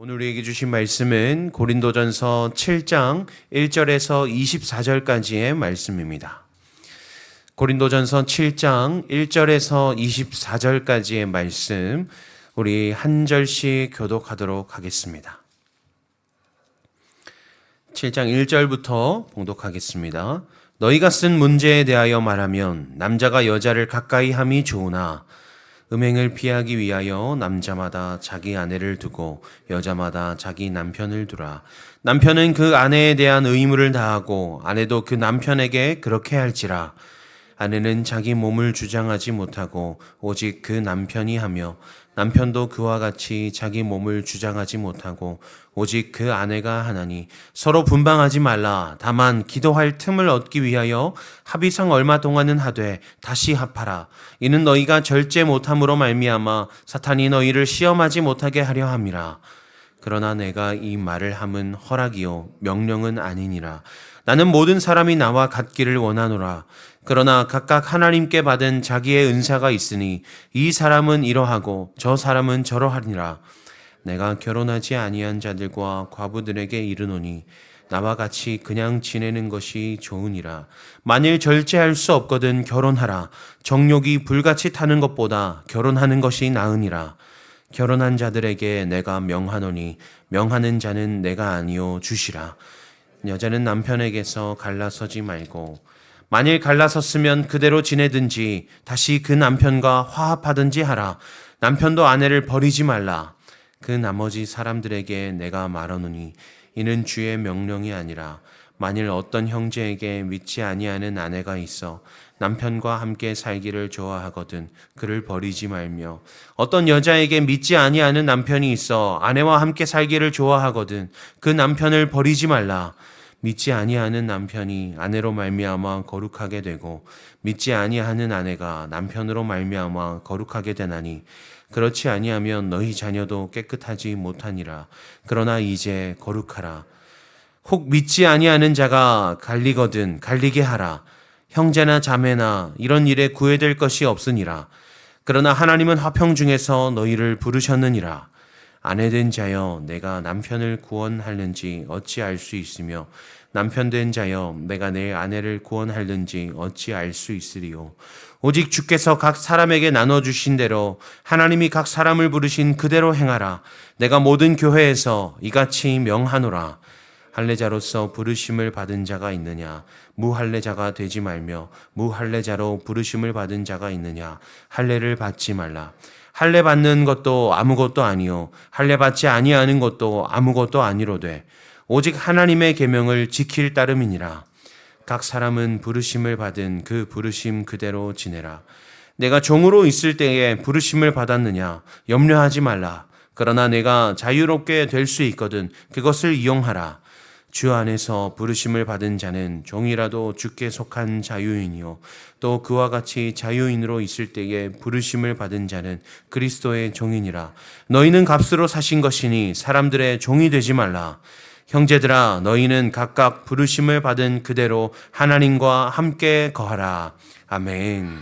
오늘 우리에게 주신 말씀은 고린도전서 7장 1절에서 24절까지의 말씀입니다. 고린도전서 7장 1절에서 24절까지의 말씀, 우리 한 절씩 교독하도록 하겠습니다. 7장 1절부터 봉독하겠습니다. 너희가 쓴 문제에 대하여 말하면 남자가 여자를 가까이 함이 좋으나 음행을 피하기 위하여 남자마다 자기 아내를 두고 여자마다 자기 남편을 두라. 남편은 그 아내에 대한 의무를 다하고 아내도 그 남편에게 그렇게 할지라. 아내는 자기 몸을 주장하지 못하고 오직 그 남편이 하며 남편도 그와 같이 자기 몸을 주장하지 못하고 오직 그 아내가 하나니 서로 분방하지 말라. 다만 기도할 틈을 얻기 위하여 합의상 얼마 동안은 하되 다시 합하라. 이는 너희가 절제 못함으로 말미암아 사탄이 너희를 시험하지 못하게 하려 함이라. 그러나 내가 이 말을 함은 허락이요 명령은 아니니라. 나는 모든 사람이 나와 같기를 원하노라. 그러나 각각 하나님께 받은 자기의 은사가 있으니 이 사람은 이러하고 저 사람은 저러하니라. 내가 결혼하지 아니한 자들과 과부들에게 이르노니 나와 같이 그냥 지내는 것이 좋으니라. 만일 절제할 수 없거든 결혼하라. 정욕이 불같이 타는 것보다 결혼하는 것이 나으니라. 결혼한 자들에게 내가 명하노니 명하는 자는 내가 아니요 주시라. 여자는 남편에게서 갈라서지 말고 만일 갈라섰으면 그대로 지내든지 다시 그 남편과 화합하든지 하라. 남편도 아내를 버리지 말라. 그 나머지 사람들에게 내가 말하노니 이는 주의 명령이 아니라 만일 어떤 형제에게 믿지 아니하는 아내가 있어 남편과 함께 살기를 좋아하거든 그를 버리지 말며 어떤 여자에게 믿지 아니하는 남편이 있어 아내와 함께 살기를 좋아하거든 그 남편을 버리지 말라. 믿지 아니하는 남편이 아내로 말미암아 거룩하게 되고 믿지 아니하는 아내가 남편으로 말미암아 거룩하게 되나니 그렇지 아니하면 너희 자녀도 깨끗하지 못하니라. 그러나 이제 거룩하라. 혹 믿지 아니하는 자가 갈리거든 갈리게 하라. 형제나 자매나 이런 일에 구애될 것이 없으니라. 그러나 하나님은 화평 중에서 너희를 부르셨느니라. 아내된 자여 내가 남편을 구원하는지 어찌 알 수 있으며 남편된 자여 내가 내 아내를 구원하는지 어찌 알 수 있으리요. 오직 주께서 각 사람에게 나눠주신 대로 하나님이 각 사람을 부르신 그대로 행하라. 내가 모든 교회에서 이같이 명하노라. 할례자로서 부르심을 받은 자가 있느냐? 무할례자가 되지 말며 무할례자로 부르심을 받은 자가 있느냐? 할례를 받지 말라. 할례 받는 것도 아무것도 아니요 할례 받지 아니하는 것도 아무것도 아니로되 오직 하나님의 계명을 지킬 따름이니라. 각 사람은 부르심을 받은 그 부르심 그대로 지내라. 내가 종으로 있을 때에 부르심을 받았느냐? 염려하지 말라. 그러나 내가 자유롭게 될 수 있거든 그것을 이용하라. 주 안에서 부르심을 받은 자는 종이라도 주께 속한 자유인이요 또 그와 같이 자유인으로 있을 때에 부르심을 받은 자는 그리스도의 종이니라. 너희는 값으로 사신 것이니 사람들의 종이 되지 말라. 형제들아 너희는 각각 부르심을 받은 그대로 하나님과 함께 거하라. 아멘.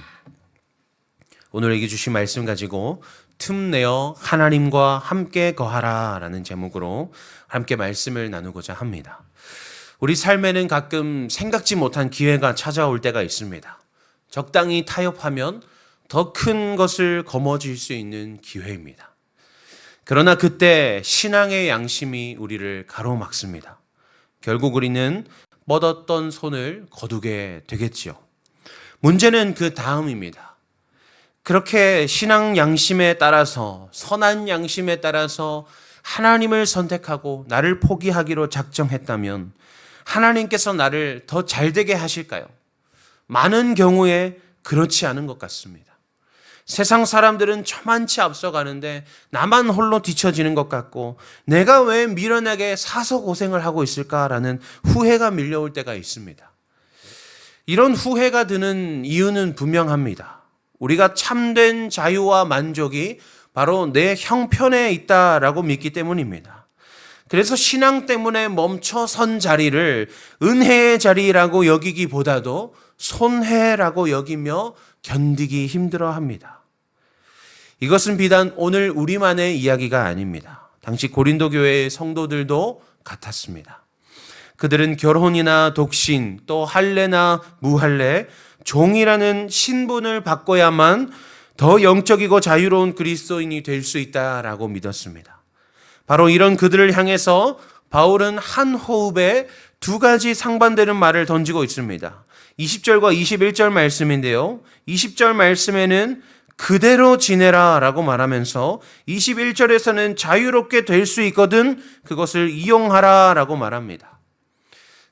오늘에게 주신 말씀 가지고 틈내어 하나님과 함께 거하라 라는 제목으로 함께 말씀을 나누고자 합니다. 우리 삶에는 가끔 생각지 못한 기회가 찾아올 때가 있습니다. 적당히 타협하면 더 큰 것을 거머쥘 수 있는 기회입니다. 그러나 그때 신앙의 양심이 우리를 가로막습니다. 결국 우리는 뻗었던 손을 거두게 되겠지요. 문제는 그 다음입니다. 그렇게 신앙 양심에 따라서 선한 양심에 따라서 하나님을 선택하고 나를 포기하기로 작정했다면 하나님께서 나를 더 잘되게 하실까요? 많은 경우에 그렇지 않은 것 같습니다. 세상 사람들은 저만치 앞서가는데 나만 홀로 뒤처지는 것 같고 내가 왜 미련하게 사서 고생을 하고 있을까라는 후회가 밀려올 때가 있습니다. 이런 후회가 드는 이유는 분명합니다. 우리가 참된 자유와 만족이 바로 내 형편에 있다라고 믿기 때문입니다. 그래서 신앙 때문에 멈춰선 자리를 은혜의 자리라고 여기기보다도 손해라고 여기며 견디기 힘들어합니다. 이것은 비단 오늘 우리만의 이야기가 아닙니다. 당시 고린도 교회의 성도들도 같았습니다. 그들은 결혼이나 독신, 또 할례나 무할례, 종이라는 신분을 바꿔야만 더 영적이고 자유로운 그리스도인이 될 수 있다라고 믿었습니다. 바로 이런 그들을 향해서 바울은 한 호흡에 두 가지 상반되는 말을 던지고 있습니다. 20절과 21절 말씀인데요. 20절 말씀에는 그대로 지내라 라고 말하면서 21절에서는 자유롭게 될 수 있거든 그것을 이용하라 라고 말합니다.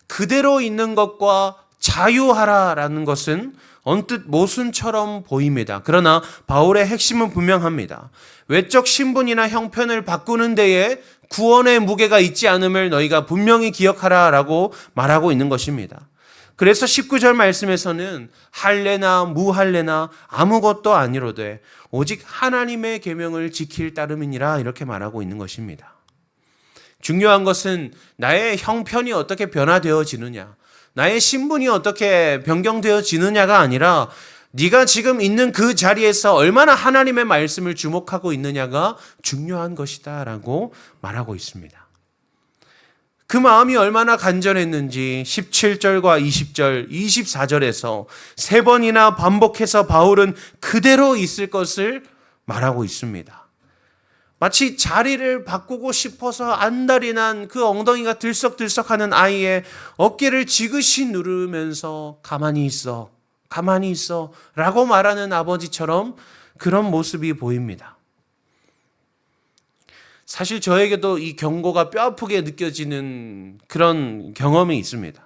그대로 있는 것과 자유하라라는 것은 언뜻 모순처럼 보입니다. 그러나 바울의 핵심은 분명합니다. 외적 신분이나 형편을 바꾸는 데에 구원의 무게가 있지 않음을 너희가 분명히 기억하라라고 말하고 있는 것입니다. 그래서 19절 말씀에서는 할례나 무할례나 아무것도 아니로되 오직 하나님의 계명을 지킬 따름이니라 이렇게 말하고 있는 것입니다. 중요한 것은 나의 형편이 어떻게 변화되어지느냐, 나의 신분이 어떻게 변경되어지느냐가 아니라 네가 지금 있는 그 자리에서 얼마나 하나님의 말씀을 주목하고 있느냐가 중요한 것이다 라고 말하고 있습니다. 그 마음이 얼마나 간절했는지 17절과 20절, 24절에서 세 번이나 반복해서 바울은 그대로 있을 것을 말하고 있습니다. 마치 자리를 바꾸고 싶어서 안달이 난 그 엉덩이가 들썩들썩하는 아이의 어깨를 지그시 누르면서 가만히 있어 라고 말하는 아버지처럼 그런 모습이 보입니다. 사실 저에게도 이 경고가 뼈아프게 느껴지는 그런 경험이 있습니다.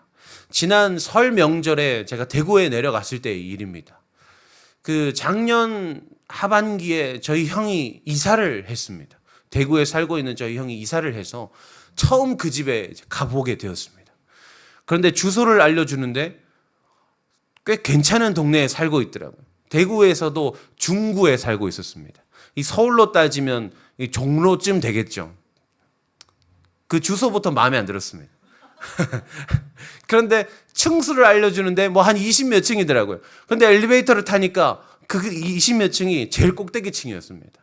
지난 설 명절에 제가 대구에 내려갔을 때의 일입니다. 그 작년 하반기에 저희 형이 이사를 했습니다. 대구에 살고 있는 저희 형이 이사를 해서 처음 그 집에 가보게 되었습니다. 그런데 주소를 알려주는데 꽤 괜찮은 동네에 살고 있더라고요. 대구에서도 중구에 살고 있었습니다. 이 서울로 따지면 이 종로쯤 되겠죠. 그 주소부터 마음에 안 들었습니다. 그런데 층수를 알려주는데 뭐 한 20몇 층이더라고요. 그런데 엘리베이터를 타니까 그 20몇 층이 제일 꼭대기 층이었습니다.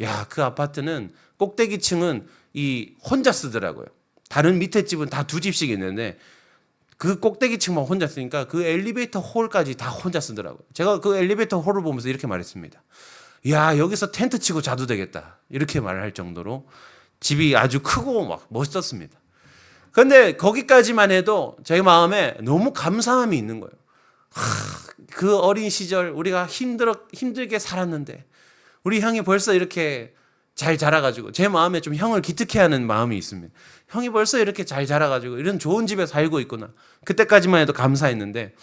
야, 그 아파트는 꼭대기 층은 이 혼자 쓰더라고요. 다른 밑에 집은 다 두 집씩 있는데 그 꼭대기 층만 혼자 쓰니까 그 엘리베이터 홀까지 다 혼자 쓰더라고요. 제가 그 엘리베이터 홀을 보면서 이렇게 말했습니다. 야, 여기서 텐트 치고 자도 되겠다. 이렇게 말을 할 정도로 집이 아주 크고 막 멋있었습니다. 그런데 거기까지만 해도 제 마음에 너무 감사함이 있는 거예요. 그 어린 시절 우리가 힘들게 살았는데 우리 형이 벌써 이렇게 잘 자라가지고 제 마음에 좀 형을 기특해 하는 마음이 있습니다. 형이 벌써 이렇게 잘 자라가지고 이런 좋은 집에 살고 있구나. 그때까지만 해도 감사했는데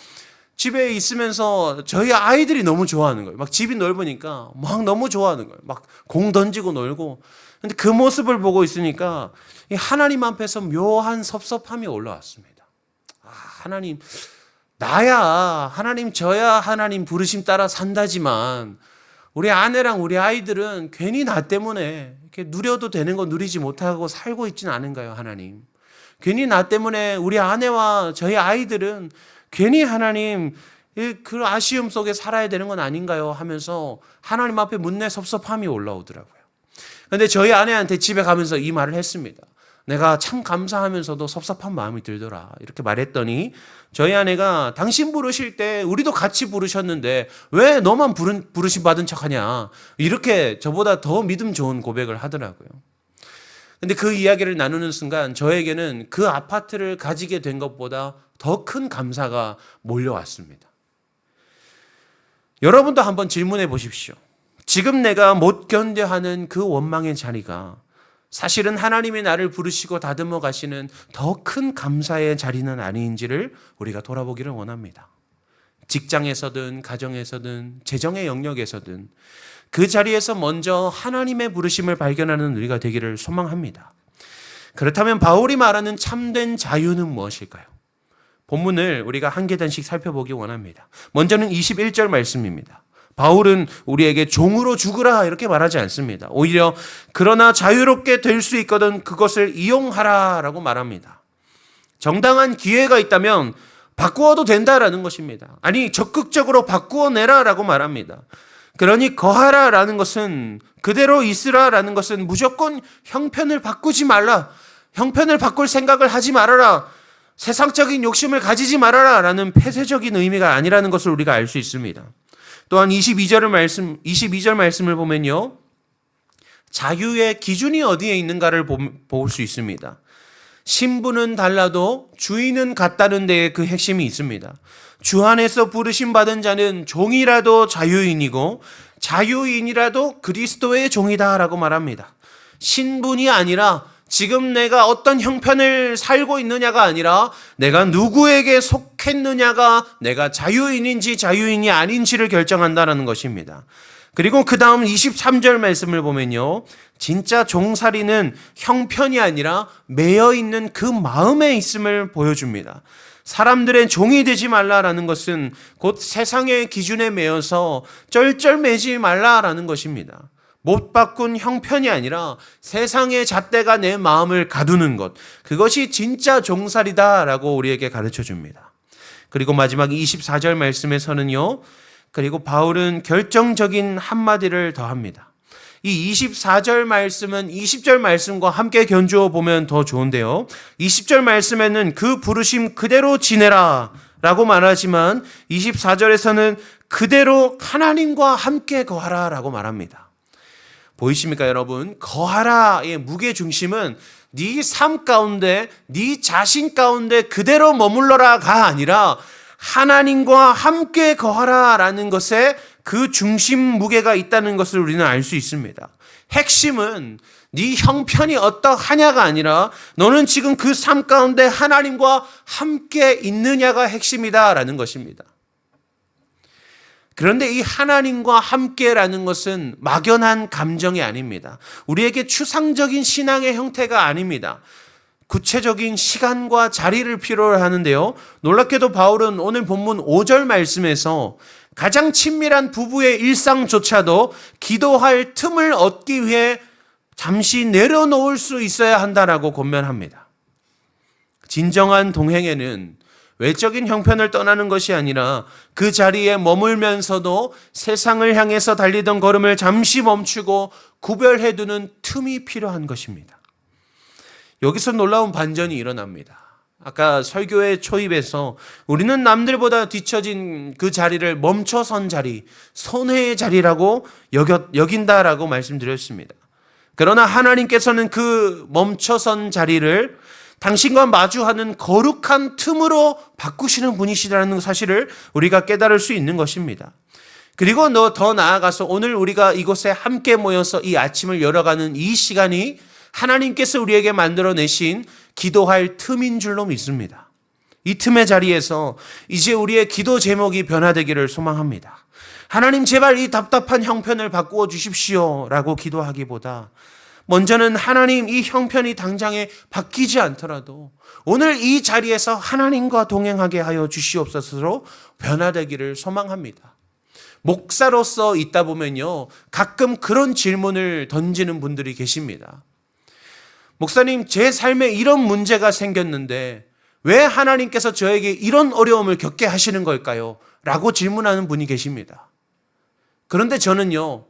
집에 있으면서 저희 아이들이 너무 좋아하는 거예요. 막 집이 넓으니까 막 너무 좋아하는 거예요. 막 공 던지고 놀고. 근데 그 모습을 보고 있으니까 하나님 앞에서 묘한 섭섭함이 올라왔습니다. 하나님, 나야 하나님 저야 하나님 부르심 따라 산다지만 우리 아내랑 우리 아이들은 괜히 나 때문에 이렇게 누려도 되는 거 누리지 못하고 살고 있지는 않은가요, 하나님? 괜히 나 때문에 우리 아내와 저희 아이들은 괜히 하나님 그 아쉬움 속에 살아야 되는 건 아닌가요? 하면서 하나님 앞에 묻는 섭섭함이 올라오더라고요. 그런데 저희 아내한테 집에 가면서 이 말을 했습니다. 내가 참 감사하면서도 섭섭한 마음이 들더라. 이렇게 말했더니 저희 아내가 당신 부르실 때 우리도 같이 부르셨는데 왜 너만 부르심 받은 척하냐. 이렇게 저보다 더 믿음 좋은 고백을 하더라고요. 근데 그 이야기를 나누는 순간 저에게는 그 아파트를 가지게 된 것보다 더 큰 감사가 몰려왔습니다. 여러분도 한번 질문해 보십시오. 지금 내가 못 견뎌 하는 그 원망의 자리가 사실은 하나님이 나를 부르시고 다듬어 가시는 더 큰 감사의 자리는 아닌지를 우리가 돌아보기를 원합니다. 직장에서든 가정에서든 재정의 영역에서든 그 자리에서 먼저 하나님의 부르심을 발견하는 우리가 되기를 소망합니다. 그렇다면 바울이 말하는 참된 자유는 무엇일까요? 본문을 우리가 한 계단씩 살펴보기 원합니다. 먼저는 21절 말씀입니다. 바울은 우리에게 종으로 죽으라 이렇게 말하지 않습니다. 오히려 그러나 자유롭게 될 수 있거든 그것을 이용하라 라고 말합니다. 정당한 기회가 있다면 바꾸어도 된다라는 것입니다. 아니 적극적으로 바꾸어내라 라고 말합니다. 그러니 거하라 라는 것은 그대로 있으라라는 것은 무조건 형편을 바꾸지 말라. 형편을 바꿀 생각을 하지 말아라. 세상적인 욕심을 가지지 말아라 라는 폐쇄적인 의미가 아니라는 것을 우리가 알 수 있습니다. 또한 22절 말씀을 보면요. 자유의 기준이 어디에 있는가를 볼 수 있습니다. 신분은 달라도 주인은 같다는 데에 그 핵심이 있습니다. 주 안에서 부르심 받은 자는 종이라도 자유인이고 자유인이라도 그리스도의 종이다라고 말합니다. 신분이 아니라 지금 내가 어떤 형편을 살고 있느냐가 아니라 내가 누구에게 속했느냐가 내가 자유인인지 자유인이 아닌지를 결정한다는 것입니다. 그리고 그 다음 23절 말씀을 보면요. 진짜 종살이는 형편이 아니라 매여 있는 그 마음에 있음을 보여줍니다. 사람들의 종이 되지 말라라는 것은 곧 세상의 기준에 매여서 쩔쩔매지 말라라는 것입니다. 못 바꾼 형편이 아니라 세상의 잣대가 내 마음을 가두는 것, 그것이 진짜 종살이다라고 우리에게 가르쳐 줍니다. 그리고 마지막 24절 말씀에서는요. 그리고 바울은 결정적인 한마디를 더합니다. 이 24절 말씀은 20절 말씀과 함께 견주어 보면 더 좋은데요. 20절 말씀에는 그 부르심 그대로 지내라 라고 말하지만 24절에서는 그대로 하나님과 함께 거하라 라고 말합니다. 보이십니까 여러분? 거하라의 무게중심은 네 삶 가운데 네 자신 가운데 그대로 머물러라가 아니라 하나님과 함께 거하라라는 것에 그 중심 무게가 있다는 것을 우리는 알 수 있습니다. 핵심은 네 형편이 어떠하냐가 아니라 너는 지금 그 삶 가운데 하나님과 함께 있느냐가 핵심이다라는 것입니다. 그런데 이 하나님과 함께라는 것은 막연한 감정이 아닙니다. 우리에게 추상적인 신앙의 형태가 아닙니다. 구체적인 시간과 자리를 필요로 하는데요. 놀랍게도 바울은 오늘 본문 5절 말씀에서 가장 친밀한 부부의 일상조차도 기도할 틈을 얻기 위해 잠시 내려놓을 수 있어야 한다라고 권면합니다. 진정한 동행에는 외적인 형편을 떠나는 것이 아니라 그 자리에 머물면서도 세상을 향해서 달리던 걸음을 잠시 멈추고 구별해두는 틈이 필요한 것입니다. 여기서 놀라운 반전이 일어납니다. 아까 설교의 초입에서 우리는 남들보다 뒤처진 그 자리를 멈춰선 자리, 손해의 자리라고 여긴다라고 말씀드렸습니다. 그러나 하나님께서는 그 멈춰선 자리를 당신과 마주하는 거룩한 틈으로 바꾸시는 분이시라는 사실을 우리가 깨달을 수 있는 것입니다. 그리고 더 나아가서 오늘 우리가 이곳에 함께 모여서 이 아침을 열어가는 이 시간이 하나님께서 우리에게 만들어내신 기도할 틈인 줄로 믿습니다. 이 틈의 자리에서 이제 우리의 기도 제목이 변화되기를 소망합니다. 하나님 제발 이 답답한 형편을 바꾸어 주십시오 라고 기도하기보다 먼저는 하나님 이 형편이 당장에 바뀌지 않더라도 오늘 이 자리에서 하나님과 동행하게 하여 주시옵소서로 변화되기를 소망합니다. 목사로서 있다 보면요, 가끔 그런 질문을 던지는 분들이 계십니다. 목사님, 제 삶에 이런 문제가 생겼는데 왜 하나님께서 저에게 이런 어려움을 겪게 하시는 걸까요? 라고 질문하는 분이 계십니다. 그런데 저는요,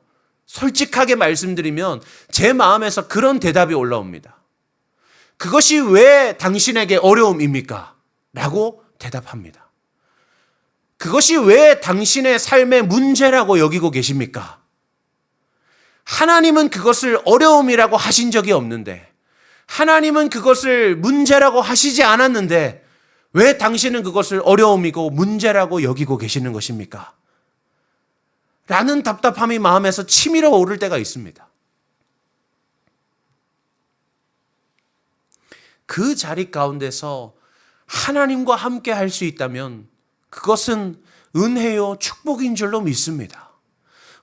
솔직하게 말씀드리면 제 마음에서 그런 대답이 올라옵니다. 그것이 왜 당신에게 어려움입니까? 라고 대답합니다. 그것이 왜 당신의 삶의 문제라고 여기고 계십니까? 하나님은 그것을 어려움이라고 하신 적이 없는데, 하나님은 그것을 문제라고 하시지 않았는데 왜 당신은 그것을 어려움이고 문제라고 여기고 계시는 것입니까? 라는 답답함이 마음에서 치밀어 오를 때가 있습니다. 그 자리 가운데서 하나님과 함께 할 수 있다면 그것은 은혜요 축복인 줄로 믿습니다.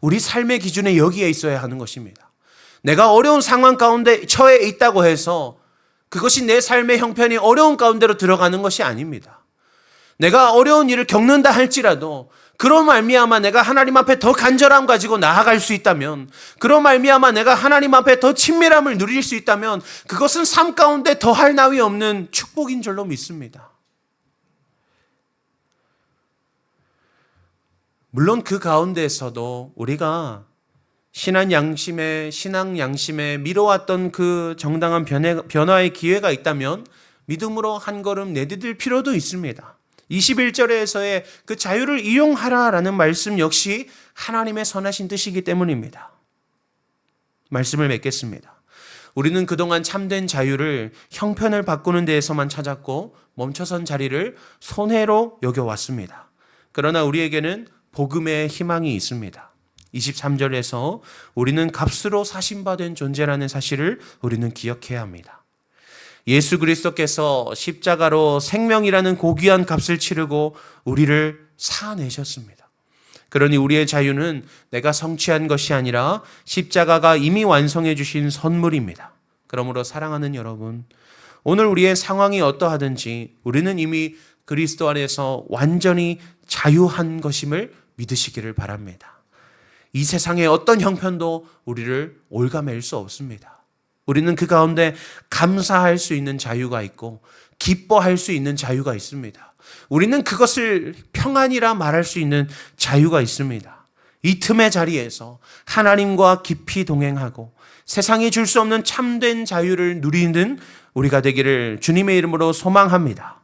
우리 삶의 기준에 여기에 있어야 하는 것입니다. 내가 어려운 상황 가운데 처해 있다고 해서 그것이 내 삶의 형편이 어려운 가운데로 들어가는 것이 아닙니다. 내가 어려운 일을 겪는다 할지라도 그런 말미암아 내가 하나님 앞에 더 간절함 가지고 나아갈 수 있다면, 그런 말미암아 내가 하나님 앞에 더 친밀함을 누릴 수 있다면 그것은 삶 가운데 더할 나위 없는 축복인 줄로 믿습니다. 물론 그 가운데에서도 우리가 신앙 양심에 미뤄왔던 그 정당한 변화의 기회가 있다면 믿음으로 한 걸음 내디딜 필요도 있습니다. 21절에서의 그 자유를 이용하라라는 말씀 역시 하나님의 선하신 뜻이기 때문입니다. 말씀을 맺겠습니다. 우리는 그동안 참된 자유를 형편을 바꾸는 데에서만 찾았고 멈춰선 자리를 손해로 여겨왔습니다. 그러나 우리에게는 복음의 희망이 있습니다. 23절에서 우리는 값으로 사심받은 존재라는 사실을 우리는 기억해야 합니다. 예수 그리스도께서 십자가로 생명이라는 고귀한 값을 치르고 우리를 사내셨습니다. 그러니 우리의 자유는 내가 성취한 것이 아니라 십자가가 이미 완성해 주신 선물입니다. 그러므로 사랑하는 여러분, 오늘 우리의 상황이 어떠하든지 우리는 이미 그리스도 안에서 완전히 자유한 것임을 믿으시기를 바랍니다. 이 세상의 어떤 형편도 우리를 올가맬 수 없습니다. 우리는 그 가운데 감사할 수 있는 자유가 있고 기뻐할 수 있는 자유가 있습니다. 우리는 그것을 평안이라 말할 수 있는 자유가 있습니다. 이 틈의 자리에서 하나님과 깊이 동행하고 세상이 줄 수 없는 참된 자유를 누리는 우리가 되기를 주님의 이름으로 소망합니다.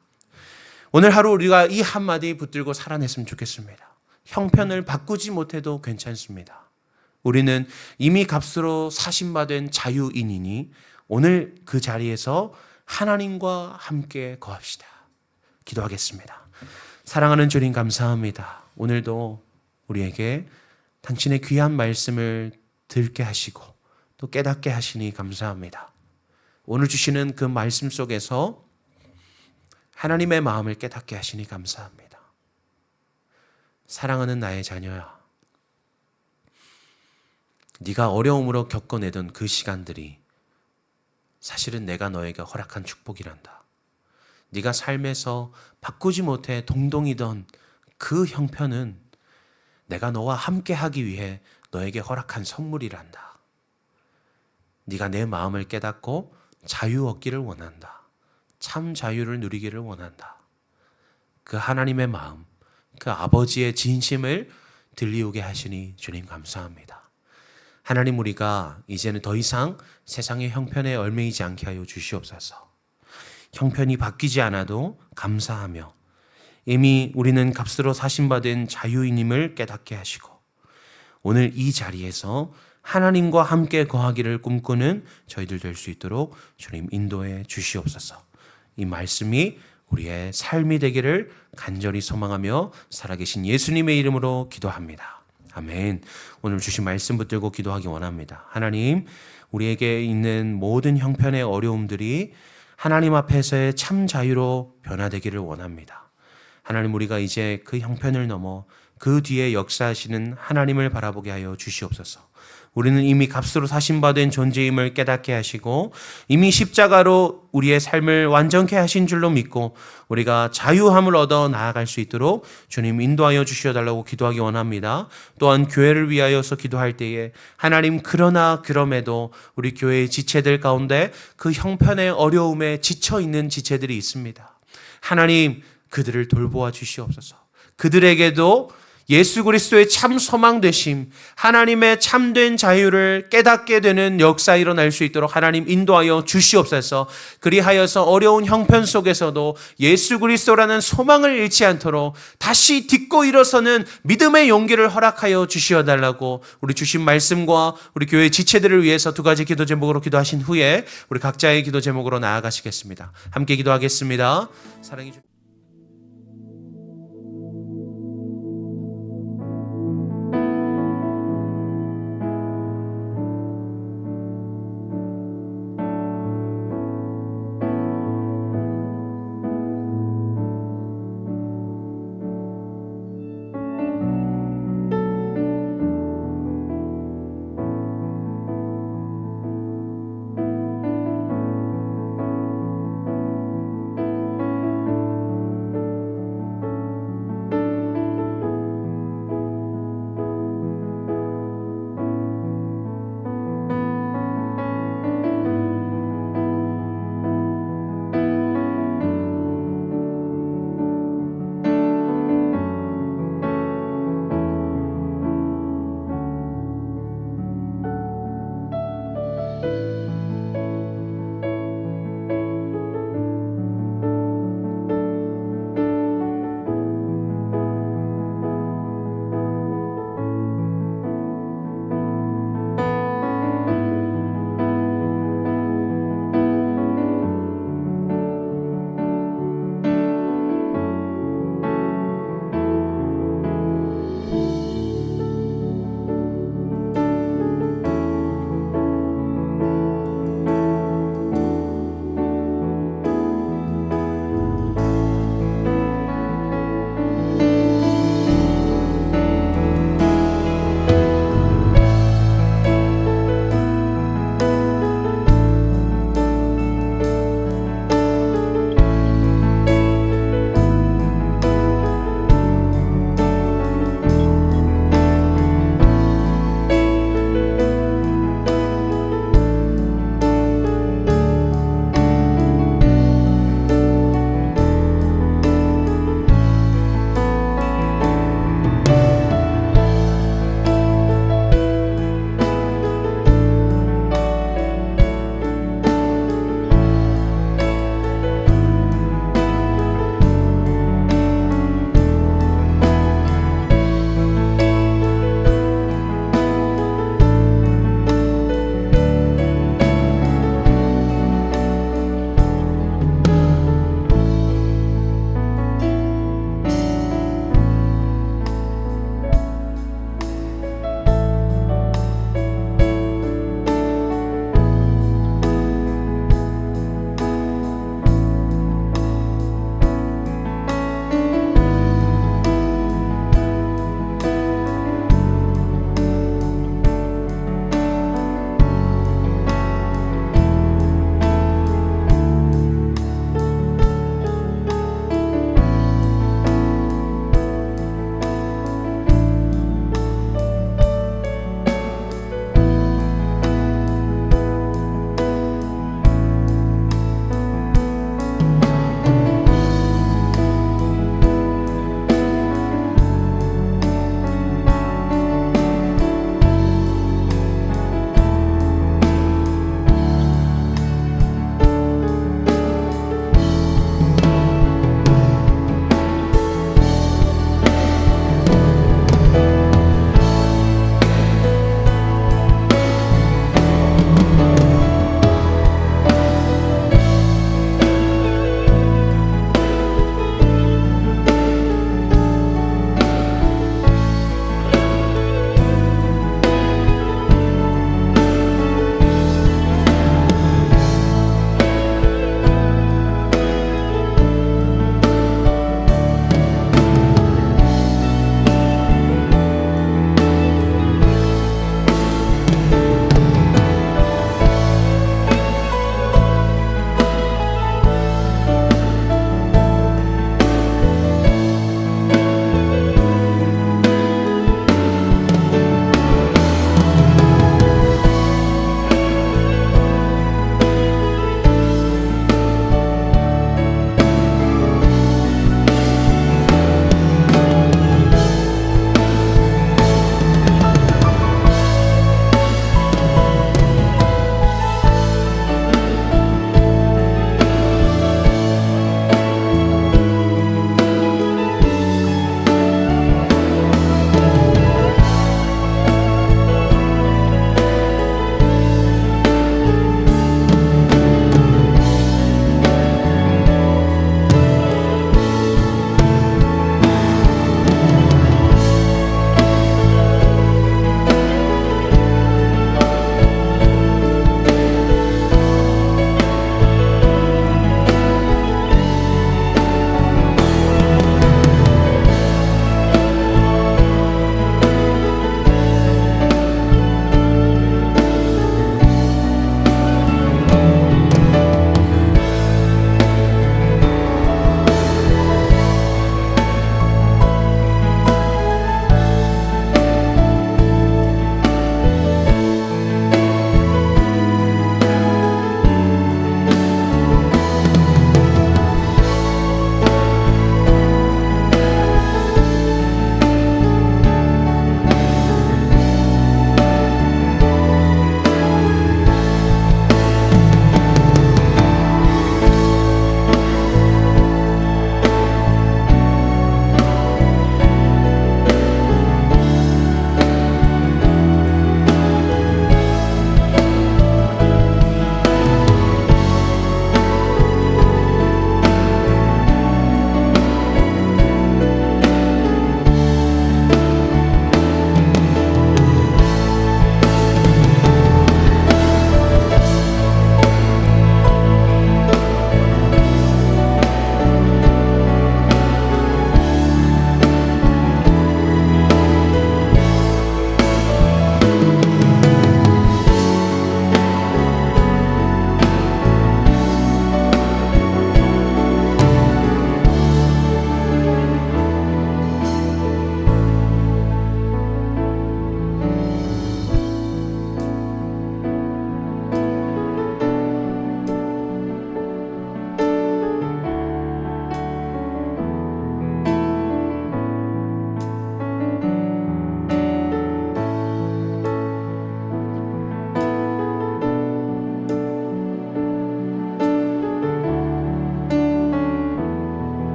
오늘 하루 우리가 이 한마디 붙들고 살아냈으면 좋겠습니다. 형편을 바꾸지 못해도 괜찮습니다. 우리는 이미 값으로 사심받은 자유인이니 오늘 그 자리에서 하나님과 함께 거합시다. 기도하겠습니다. 사랑하는 주님 감사합니다. 오늘도 우리에게 당신의 귀한 말씀을 듣게 하시고 또 깨닫게 하시니 감사합니다. 오늘 주시는 그 말씀 속에서 하나님의 마음을 깨닫게 하시니 감사합니다. 사랑하는 나의 자녀야, 네가 어려움으로 겪어내던 그 시간들이 사실은 내가 너에게 허락한 축복이란다. 네가 삶에서 바꾸지 못해 동동이던 그 형편은 내가 너와 함께하기 위해 너에게 허락한 선물이란다. 네가 내 마음을 깨닫고 자유 얻기를 원한다. 참 자유를 누리기를 원한다. 그 하나님의 마음, 그 아버지의 진심을 들리오게 하시니 주님 감사합니다. 하나님, 우리가 이제는 더 이상 세상의 형편에 얽매이지 않게 하여 주시옵소서. 형편이 바뀌지 않아도 감사하며 이미 우리는 값으로 사심받은 자유인임을 깨닫게 하시고 오늘 이 자리에서 하나님과 함께 거하기를 꿈꾸는 저희들 될 수 있도록 주님 인도해 주시옵소서. 이 말씀이 우리의 삶이 되기를 간절히 소망하며 살아계신 예수님의 이름으로 기도합니다. 아멘. 오늘 주신 말씀 붙들고 기도하기 원합니다. 하나님, 우리에게 있는 모든 형편의 어려움들이 하나님 앞에서의 참 자유로 변화되기를 원합니다. 하나님, 우리가 이제 그 형편을 넘어 그 뒤에 역사하시는 하나님을 바라보게 하여 주시옵소서. 우리는 이미 값으로 사심받은 존재임을 깨닫게 하시고 이미 십자가로 우리의 삶을 완전케 하신 줄로 믿고 우리가 자유함을 얻어 나아갈 수 있도록 주님 인도하여 주시어달라고 기도하기 원합니다. 또한 교회를 위하여서 기도할 때에 하나님, 그러나 그럼에도 우리 교회의 지체들 가운데 그 형편의 어려움에 지쳐있는 지체들이 있습니다. 하나님, 그들을 돌보아 주시옵소서. 그들에게도 예수 그리스도의 참 소망 되심, 하나님의 참된 자유를 깨닫게 되는 역사 일어날 수 있도록 하나님 인도하여 주시옵소서. 그리하여서 어려운 형편 속에서도 예수 그리스도라는 소망을 잃지 않도록 다시 딛고 일어서는 믿음의 용기를 허락하여 주시어달라고 우리 주신 말씀과 우리 교회 지체들을 위해서 두 가지 기도 제목으로 기도하신 후에 우리 각자의 기도 제목으로 나아가시겠습니다. 함께 기도하겠습니다. 사랑해 주시옵소서.